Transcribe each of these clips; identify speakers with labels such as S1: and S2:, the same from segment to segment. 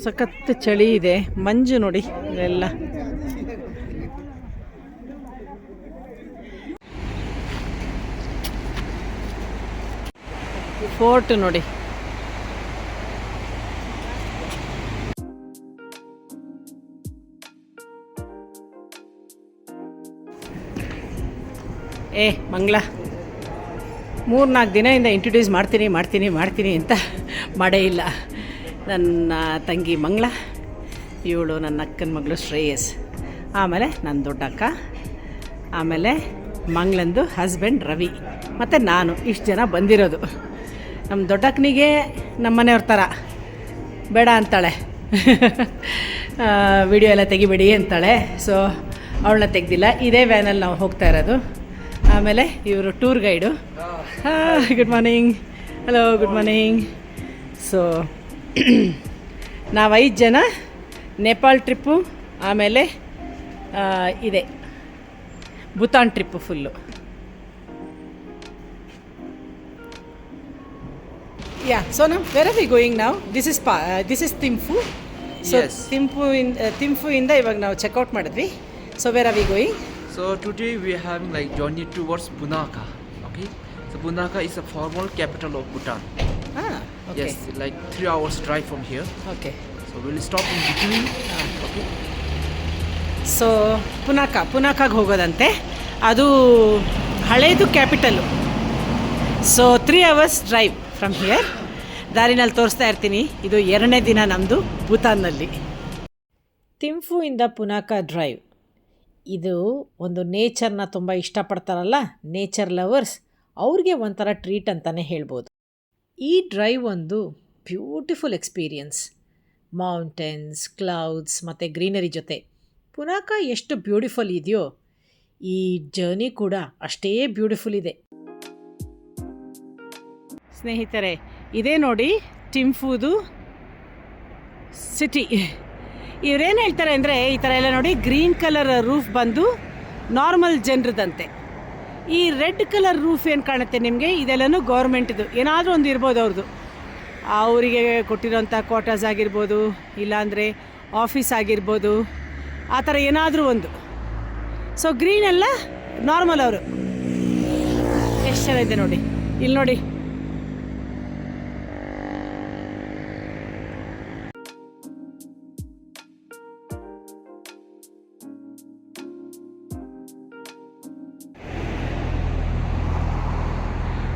S1: ಸಖತ್ ಚಳಿ ಇದೆ, ಮಂಜು ನೋಡಿ ಇಲ್ಲೆಲ್ಲ. ಫೋರ್ಟ್ ನೋಡಿ, ಮಂಗಳ 3-4 ದಿನದಿಂದ ಇಂಟ್ರೊಡ್ಯೂಸ್ ಮಾಡ್ತೀನಿ ಅಂತ ಮಾಡೇ ಇಲ್ಲ. ನನ್ನ ತಂಗಿ ಮಂಗಳ, ಇವಳು ನನ್ನ ಅಕ್ಕನ ಮಗಳು ಶ್ರೇಯಸ್, ಆಮೇಲೆ ನನ್ನ ದೊಡ್ಡಕ್ಕ, ಆಮೇಲೆ ಮಂಗಳಂದು ಹಸ್ಬೆಂಡ್ ರವಿ, ಮತ್ತು ನಾನು. ಇಷ್ಟು ಜನ ಬಂದಿರೋದು. ನಮ್ಮ ದೊಡ್ಡಕ್ಕನಿಗೆ ನಮ್ಮ ಮನೆಯವ್ರ ಥರ ಬೇಡ ಅಂತಾಳೆ, ವಿಡಿಯೋ ಎಲ್ಲ ತೆಗಿಬೇಡಿ ಅಂತಾಳೆ. ಸೊ ಅವಳನ್ನ ತೆಗ್ದಿಲ್ಲ. ಇದೇ ವ್ಯಾನಲ್ಲಿ ನಾವು ಹೋಗ್ತಾ ಇರೋದು. ಆಮೇಲೆ ಇವರು tour guide. Good morning. Hello, good morning. So ನಾವು 5 ಜನ ನೇಪಾಳ್ ಟ್ರಿಪ್ಪು, ಆಮೇಲೆ ಇದೆ Bhutan trip full. So now where are we going now? This is Thimphu. So yes. Thimphu ಇಂದ ಇವಾಗ ನಾವು ಚೆಕ್ಔಟ್ ಮಾಡಿದ್ವಿ. So where are we going?
S2: So today we are having like journey towards Punakha. Okay, so Punakha is the former capital of Bhutan.
S1: Okay.
S2: Yes, like 3 hours drive from here.
S1: Okay.
S2: So we'll stop in between. Okay.
S1: So ಪುನಾಕಾಗೆ ಹೋಗೋದಂತೆ. ಅದು ಹಳೇದು capital. So 3 hours drive from here. ದಾರಿನಲ್ಲಿ ತೋರಿಸ್ತಾ ಇರ್ತೀನಿ. ಇದು 2ನೇ ದಿನ ನಮ್ಮದು ಭೂತಾನ್ನಲ್ಲಿ. ಥಿಂಫುಯಿಂದ ಪುನಾಕಾ ಡ್ರೈವ್. ಇದು ಒಂದು ನೇಚರ್ನ ತುಂಬ ಇಷ್ಟಪಡ್ತಾರಲ್ಲ, ನೇಚರ್ ಲವರ್ಸ್, ಅವ್ರಿಗೆ ಒಂಥರ ಟ್ರೀಟ್ ಅಂತಲೇ ಹೇಳ್ಬೋದು. ಈ ಡ್ರೈವ್ ಒಂದು ಬ್ಯೂಟಿಫುಲ್ ಎಕ್ಸ್ಪೀರಿಯನ್ಸ್. ಮೌಂಟೇನ್ಸ್, ಕ್ಲೌಡ್ಸ್ ಮತ್ತು ಗ್ರೀನರಿ ಜೊತೆ ಪುನಾಕಾ ಎಷ್ಟು ಬ್ಯೂಟಿಫುಲ್ ಇದೆಯೋ, ಈ ಜರ್ನಿ ಕೂಡ ಅಷ್ಟೇ ಬ್ಯೂಟಿಫುಲ್ ಇದೆ. ಸ್ನೇಹಿತರೆ, ಇದೇ ನೋಡಿ ಥಿಂಫುದು ಸಿಟಿ. ಇವರೇನು ಹೇಳ್ತಾರೆ ಅಂದರೆ, ಈ ಥರ ಎಲ್ಲ ನೋಡಿ, ಗ್ರೀನ್ ಕಲರ್ ರೂಫ್ ಬಂದು ನಾರ್ಮಲ್ ಜನರದಂತೆ. ಈ ರೆಡ್ ಕಲರ್ ರೂಫ್ ಏನು ಕಾಣುತ್ತೆ ನಿಮಗೆ, ಇದೆಲ್ಲನೂ ಗೌರ್ಮೆಂಟ್ದು. ಏನಾದರೂ ಒಂದು ಇರ್ಬೋದು ಅವ್ರದ್ದು, ಅವರಿಗೆ ಕೊಟ್ಟಿರೋಂಥ ಕ್ವಾರ್ಟರ್ಸ್ ಆಗಿರ್ಬೋದು, ಇಲ್ಲಾಂದರೆ ಆಫೀಸ್ ಆಗಿರ್ಬೋದು, ಆ ಥರ ಏನಾದರೂ ಒಂದು. ಸೊ ಗ್ರೀನ್ ಎಲ್ಲ ನಾರ್ಮಲ್ ಅವರು. ಎಷ್ಟು ಚೆನ್ನಾಗಿದೆ ನೋಡಿ, ಇಲ್ಲಿ ನೋಡಿ.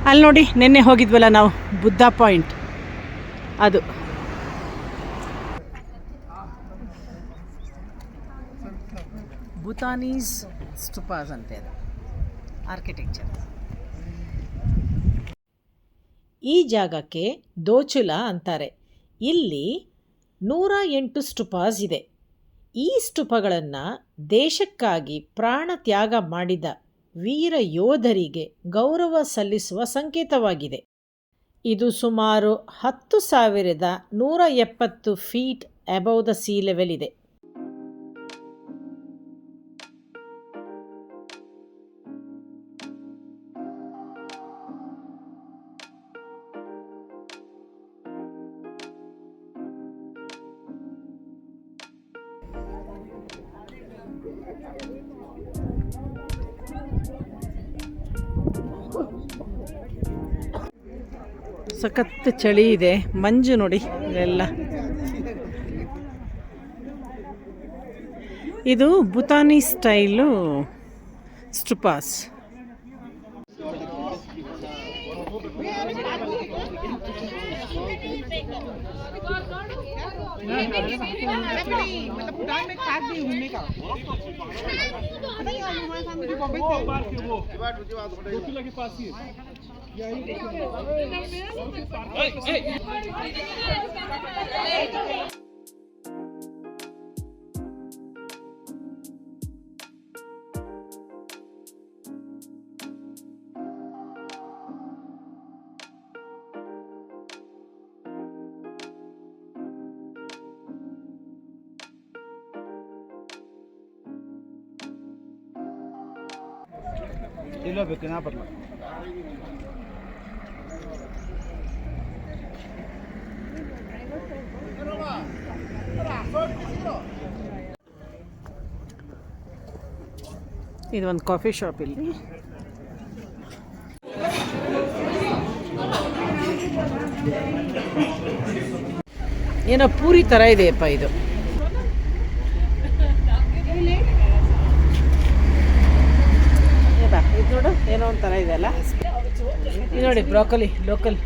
S1: ಅಲ್ಲಿ ನೋಡಿ, ನಿನ್ನೆ ಹೋಗಿದ್ವಲ್ಲ ನಾವು, ಬುದ್ಧ ಪಾಯಿಂಟ್, ಅದು. ಭೂತಾನೀಸ್ ಸ್ಟುಪಾಸ್ ಅಂತೆ, ಅದು ಆರ್ಕಿಟೆಕ್ಚರ್. ಈ ಜಾಗಕ್ಕೆ ದೋಚುಲ ಅಂತಾರೆ. ಇಲ್ಲಿ 108 ಸ್ಟುಪಾಸ್ ಇದೆ. ಈ ಸ್ಟುಪಗಳನ್ನು ದೇಶಕ್ಕಾಗಿ ಪ್ರಾಣ ತ್ಯಾಗ ಮಾಡಿದ ವೀರ ಯೋಧರಿಗೆ ಗೌರವ ಸಲ್ಲಿಸುವ ಸಂಕೇತವಾಗಿದೆ. ಇದು ಸುಮಾರು 10,170 feet above the sea level ಇದೆ. ಸಖತ್ ಚಳಿ ಇದೆ, ಮಂಜು ನೋಡಿ ಇಲ್ಲೆಲ್ಲ. ಇದು ಭೂತಾನಿ ಸ್ಟೈಲು ಸ್ಟುಪಾಸ್.
S3: ಇಲ್ಲ ಬೇಕೇನಾ ಬರಲ್ಲ.
S1: ಇದು ಒಂದು ಕಾಫಿ ಶಾಪ್ ಇಲ್ಲಿ. ಏನೋ ಪೂರಿ ಥರ ಇದೆಯಪ್ಪ ಇದು. ಬಾ ಇದು ನೋಡು, ಏನೋ ಒಂಥರ ಇದೆಯಲ್ಲ. ಇದು ನೋಡಿ ಬ್ರೋಕೊಲಿ ಲೋಕಲ್.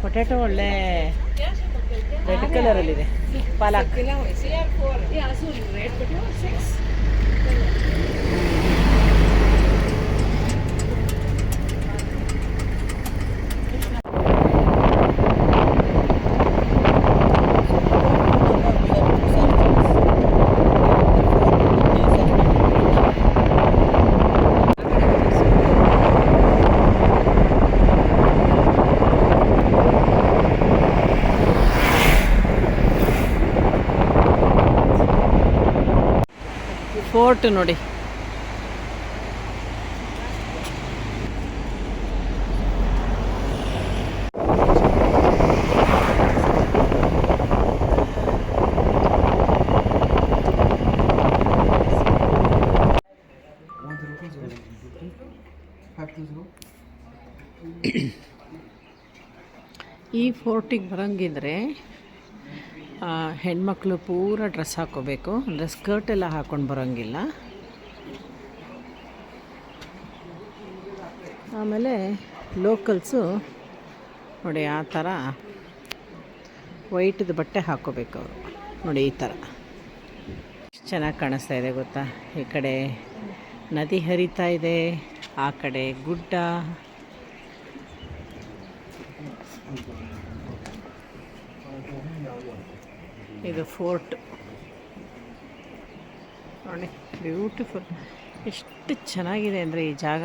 S1: ಪೊಟ್ಯಾಟೊ ಒಳ್ಳೆ ರೆಡ್ ಕಲರಲ್ಲಿದೆ. ಪಾಲಕ್ ಫೋರ್ಟ್ ನೋಡಿ. ಈ ಫೋರ್ಟಿಗೆ ಬರೋಂಗಿದ್ರೆ ಹೆಣ್ಮಕ್ಳು ಪೂರ ಡ್ರೆಸ್ ಹಾಕ್ಕೋಬೇಕು, ಅಂದರೆ ಸ್ಕರ್ಟ್ ಎಲ್ಲ ಹಾಕ್ಕೊಂಡು ಬರೋಂಗಿಲ್ಲ. ಆಮೇಲೆ ಲೋಕಲ್ಸು ನೋಡಿ ಆ ಥರ ವೈಟ್ದು ಬಟ್ಟೆ ಹಾಕ್ಕೋಬೇಕು ಅವರು. ನೋಡಿ ಈ ಥರ ಚೆನ್ನಾಗಿ ಕಾಣಿಸ್ತಾ ಇದೆ ಗೊತ್ತಾ. ಈ ಕಡೆ ನದಿ ಹರಿತಾ ಇದೆ, ಆ ಕಡೆ ಗುಡ್ಡ. ಇದು ಫೋರ್ಟ್ ನೋಡಿ, ಬ್ಯೂಟಿಫುಲ್. ಎಷ್ಟು ಚೆನ್ನಾಗಿದೆ ಅಂದರೆ ಈ ಜಾಗ,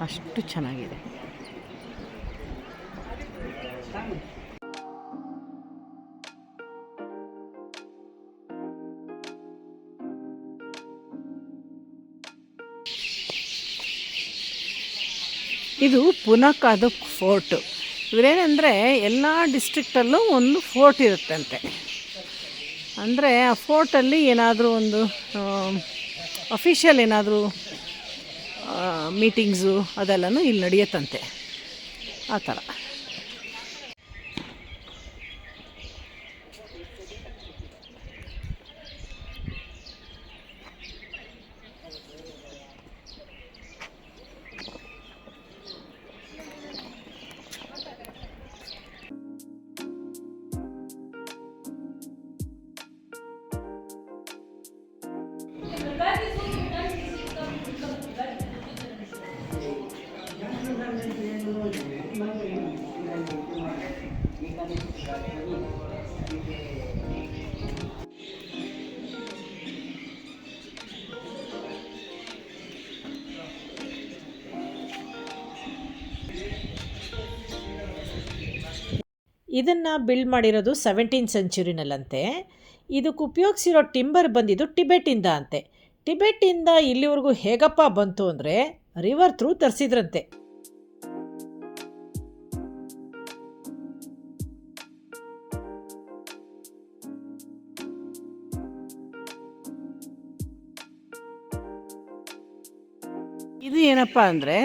S1: ಅಷ್ಟು ಚೆನ್ನಾಗಿದೆ. ಇದು ಪುನಕಾದು ಫೋರ್ಟು. ಇವರೇನೆಂದರೆ ಎಲ್ಲ ಡಿಸ್ಟ್ರಿಕ್ಟಲ್ಲೂ ಒಂದು ಫೋರ್ಟ್ ಇರುತ್ತಂತೆ. ಅಂದರೆ ಆ ಫೋರ್ಟಲ್ಲಿ ಏನಾದರೂ ಒಂದು ಅಫಿಷಿಯಲ್ ಏನಾದರೂ ಮೀಟಿಂಗ್ಸು ಅದೆಲ್ಲನೂ ಇಲ್ಲಿ ನಡೆಯುತ್ತಂತೆ, ಆ ಥರ. ಇದನ್ನು ಬಿಲ್ಡ್ ಮಾಡಿರೋದು 17th ಸೆಂಚುರಿನಲ್ಲಂತೆ. ಇದಕ್ಕೆ ಉಪಯೋಗಿಸಿರೋ ಟಿಂಬರ್ ಬಂದಿದ್ದು ಟಿಬೆಟಿಂದ ಅಂತೆ. ಟಿಬೆಟಿಂದ ಇಲ್ಲಿವರೆಗೂ ಹೇಗಪ್ಪ ಬಂತು ಅಂದರೆ ರಿವರ್ ಥ್ರೂ ತರಿಸಿದ್ರಂತೆ. ಇದು ಏನಪ್ಪ ಅಂದರೆ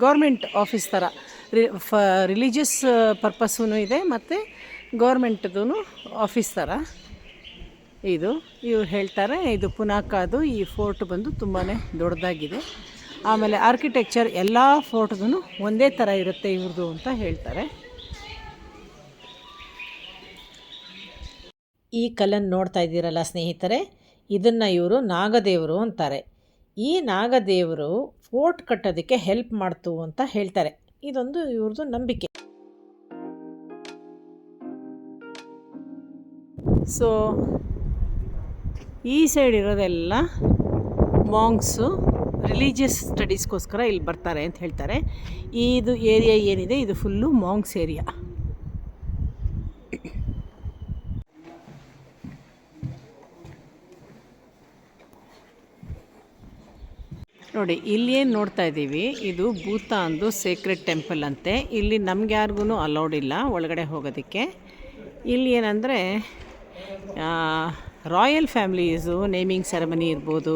S1: ಗೌರ್ಮೆಂಟ್ ಆಫೀಸ್ ಥರ, ರಿಲಿಜಿಯಸ್ ಪರ್ಪಸ್ಸೂ ಇದೆ ಮತ್ತು ಗೌರ್ಮೆಂಟ್ದು ಆಫೀಸ್ ಥರ ಇದು. ಇವ್ರು ಹೇಳ್ತಾರೆ ಇದು ಪುನಾಕಾದು ಈ ಫೋರ್ಟ್ ಬಂದು ತುಂಬಾ ದೊಡ್ಡದಾಗಿದೆ. ಆಮೇಲೆ ಆರ್ಕಿಟೆಕ್ಚರ್ ಎಲ್ಲ ಫೋರ್ಟ್ಗೂ ಒಂದೇ ಥರ ಇರುತ್ತೆ ಇವ್ರದ್ದು ಅಂತ ಹೇಳ್ತಾರೆ. ಈ ಕಲ್ಲನ್ನು ನೋಡ್ತಾ ಇದ್ದೀರಲ್ಲ ಸ್ನೇಹಿತರೆ, ಇದನ್ನು ಇವರು ನಾಗದೇವರು ಅಂತಾರೆ. ಈ ನಾಗದೇವರು ಫೋರ್ಟ್ ಕಟ್ಟೋದಕ್ಕೆ ಹೆಲ್ಪ್ ಮಾಡ್ತು ಅಂತ ಹೇಳ್ತಾರೆ. ಇದೊಂದು ಇವ್ರದ್ದು ನಂಬಿಕೆ. ಸೊ ಈ ಸೈಡ್ ಇರೋದೆಲ್ಲ ಮಾಂಗ್ಸು ರಿಲಿಜಿಯಸ್ ಸ್ಟಡೀಸ್ಗೋಸ್ಕರ ಇಲ್ಲಿ ಬರ್ತಾರೆ ಅಂತ ಹೇಳ್ತಾರೆ. ಇದು ಏರಿಯಾ ಏನಿದೆ ಇದು ಫುಲ್ಲು ಮಾಂಗ್ಸ್ ಏರಿಯಾ. ನೋಡಿ ಇಲ್ಲಿ ಏನು ನೋಡ್ತಾ ಇದ್ದೀವಿ ಇದು ಭೂತಾನ್ದು ಸೇಕ್ರೆಡ್ ಟೆಂಪಲ್ ಅಂತೆ. ಇಲ್ಲಿ ನಮ್ಗೆ ಯಾರಿಗೂ ಅಲೌಡ್ ಇಲ್ಲ ಒಳಗಡೆ ಹೋಗೋದಕ್ಕೆ. ಇಲ್ಲಿ ಏನಂದರೆ ರಾಯಲ್ ಫ್ಯಾಮ್ಲೀಸು ನೇಮಿಂಗ್ ಸೆರೆಮನಿ ಇರ್ಬೋದು,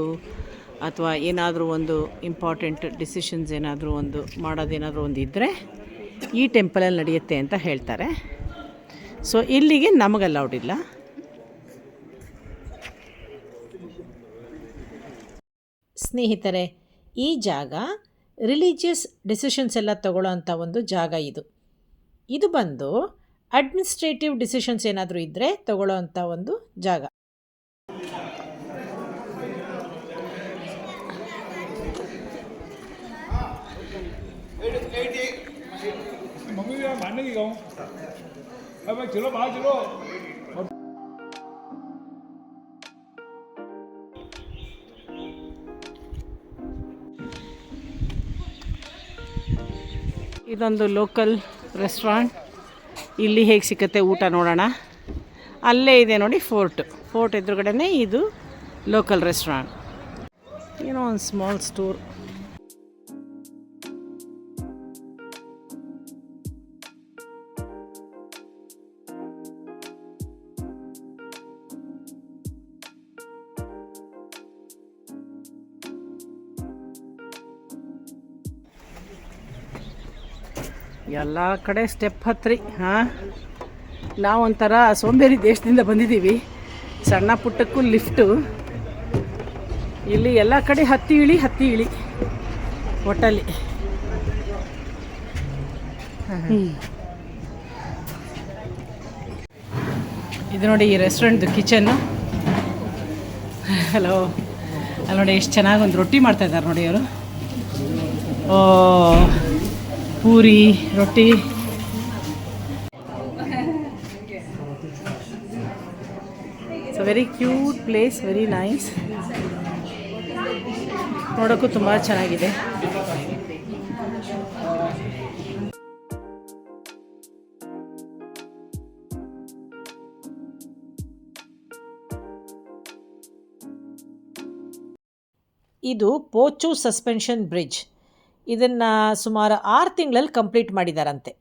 S1: ಅಥವಾ ಏನಾದರೂ ಒಂದು ಇಂಪಾರ್ಟೆಂಟ್ ಡಿಸಿಷನ್ಸ್ ಏನಾದರೂ ಒಂದು ಮಾಡೋದೇನಾದರೂ ಒಂದು ಇದ್ದರೆ ಈ ಟೆಂಪಲಲ್ಲಿ ನಡೆಯುತ್ತೆ ಅಂತ ಹೇಳ್ತಾರೆ. ಸೊ ಇಲ್ಲಿಗೆ ನಮಗೆ ಅಲೌಡ್ ಇಲ್ಲ. ಸ್ನೇಹಿತರೆ, ಈ ಜಾಗ ರಿಲಿಜಿಯಸ್ ಡಿಸಿಷನ್ಸ್ ಎಲ್ಲ ತಗೊಳ್ಳೋ ಅಂಥ ಒಂದು ಜಾಗ ಇದು ಬಂದು ಅಡ್ಮಿನಿಸ್ಟ್ರೇಟಿವ್ ಡಿಸಿಷನ್ಸ್ ಏನಾದರೂ ಇದ್ದರೆ ತಗೊಳ್ಳೋ ಅಂಥ ಒಂದು ಜಾಗ. ಇದೊಂದು ಲೋಕಲ್ ರೆಸ್ಟೋರೆಂಟ್. ಇಲ್ಲಿ ಹೇಗೆ ಸಿಕ್ಕತ್ತೆ ಊಟ ನೋಡೋಣ. ಅಲ್ಲೇ ಇದೆ ನೋಡಿ ಫೋರ್ಟ್ ಎದುರುಗಡೆನೇ ಇದು ಲೋಕಲ್ ರೆಸ್ಟೋರೆಂಟ್. ಏನೋ ಒಂದು ಸ್ಮಾಲ್ ಸ್ಟೋರ್. ಎಲ್ಲ ಕಡೆ ಸ್ಟೆಪ್ ಹತ್ರಿ. ನಾವೊಂಥರ ಸೋಂಬೇರಿ ದೇಶದಿಂದ ಬಂದಿದ್ದೀವಿ. ಸಣ್ಣ ಪುಟ್ಟಕ್ಕೂ ಲಿಫ್ಟು. ಇಲ್ಲಿ ಎಲ್ಲ ಕಡೆ ಹತ್ತಿ ಇಳಿ ಒಟ್ಟಲ್ಲಿ. ಇದು ನೋಡಿ ಈ ರೆಸ್ಟೋರೆಂಟ್ದು ಕಿಚನ್ನು. ಹಲೋ, ಅಲ್ಲಿ ನೋಡಿ ಎಷ್ಟು ಚೆನ್ನಾಗಿ ಒಂದು ರೊಟ್ಟಿ ಮಾಡ್ತಾಯಿದ್ದಾರೆ ನೋಡಿ ಅವರು. ಪೂರಿ ರೊಟ್ಟಿ. It's a very cute place, very nice. ನೋಡೋಕ್ಕೂ ತುಂಬ ಚೆನ್ನಾಗಿದೆ. ಇದು ಪೋಚು ಸಸ್ಪೆನ್ಷನ್ ಬ್ರಿಡ್ಜ್. ಇದನ್ನು ಸುಮಾರು 6 ತಿಂಗಳಲ್ಲಿ ಕಂಪ್ಲೀಟ್ ಮಾಡಿದಾರಂತೆ.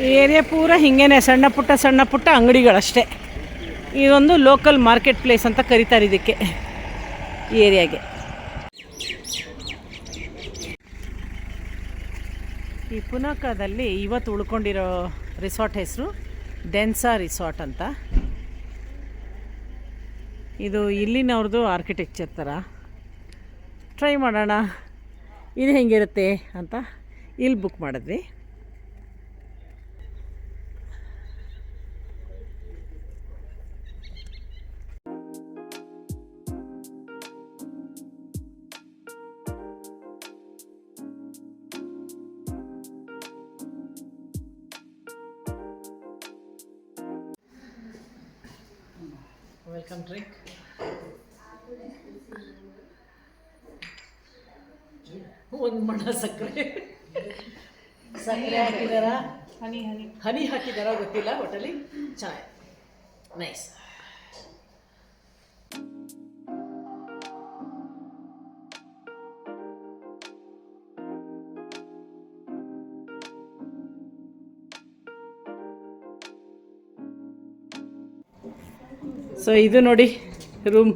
S1: ಈ ಏರಿಯಾ ಪೂರ ಹಿಂಗೇನೆ ಸಣ್ಣ ಪುಟ್ಟ ಅಂಗಡಿಗಳಷ್ಟೇ. ಇದೊಂದು ಲೋಕಲ್ ಮಾರ್ಕೆಟ್ ಪ್ಲೇಸ್ ಅಂತ ಕರೀತಾರೆ ಇದಕ್ಕೆ, ಈ ಏರಿಯಾಗೆ. ಈ ಪುನಾಕದಲ್ಲಿ ಇವತ್ತು ಉಳ್ಕೊಂಡಿರೋ ರಿಸಾರ್ಟ್ ಹೆಸರು ಡೆನ್ಸಾ ರಿಸಾರ್ಟ್ ಅಂತ. ಇದು ಇಲ್ಲಿನವ್ರದ್ದು ಆರ್ಕಿಟೆಕ್ಚರ್ ಥರ. ಟ್ರೈ ಮಾಡೋಣ ಇದು ಹೆಂಗಿರುತ್ತೆ ಅಂತ ಇಲ್ಲಿ ಬುಕ್ ಮಾಡಿದ್ವಿ. Welcome drink. ಒಂದು ಮಣ ಸಕ್ಕರೆ ಹಾಕಿದಾರ, ಹನಿ ಹಾಕಿದಾರ ಗೊತ್ತಿಲ್ಲ, ಒಟ್ಟಲ್ಲಿ ಚೆನ್ನಾಗಿ ನೈಸ್. ಸೊ ಇದು ನೋಡಿ ರೂಮ್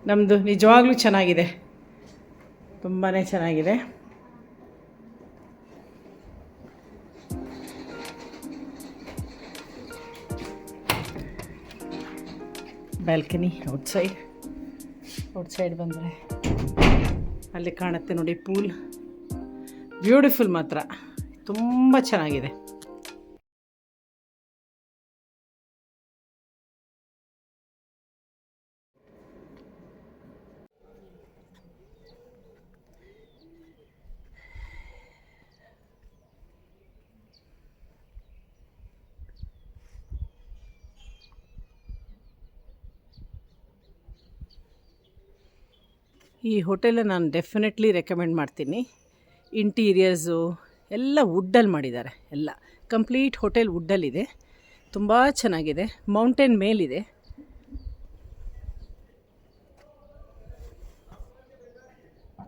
S1: ನಮ್ಮದು. ನಿಜವಾಗ್ಲೂ ಚೆನ್ನಾಗಿದೆ, ತುಂಬಾ ಚೆನ್ನಾಗಿದೆ. ಬ್ಯಾಲ್ಕನಿ ಔಟ್ಸೈಡ್ ಬಂದರೆ ಅಲ್ಲಿ ಕಾಣುತ್ತೆ ನೋಡಿ ಪೂಲ್. ಬ್ಯೂಟಿಫುಲ್, ಮಾತ್ರ ತುಂಬ ಚೆನ್ನಾಗಿದೆ. ಈ ಹೋಟೆಲ್ ನಾನು ಡೆಫಿನೆಟ್ಲಿ ರೆಕಮೆಂಡ್ ಮಾಡ್ತೀನಿ. ಇಂಟೀರಿಯರ್ಸು ಎಲ್ಲ ವುಡ್ಡಲ್ಲಿ ಮಾಡಿದ್ದಾರೆ. ಎಲ್ಲ ಕಂಪ್ಲೀಟ್ ಹೋಟೆಲ್ ವುಡ್ಡಲ್ಲಿದೆ. ತುಂಬ ಚೆನ್ನಾಗಿದೆ. ಮೌಂಟೇನ್ ಮೇಲಿದೆ.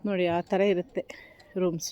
S1: ನೋಡಿ ಆ ಥರ ಇರುತ್ತೆ ರೂಮ್ಸ್.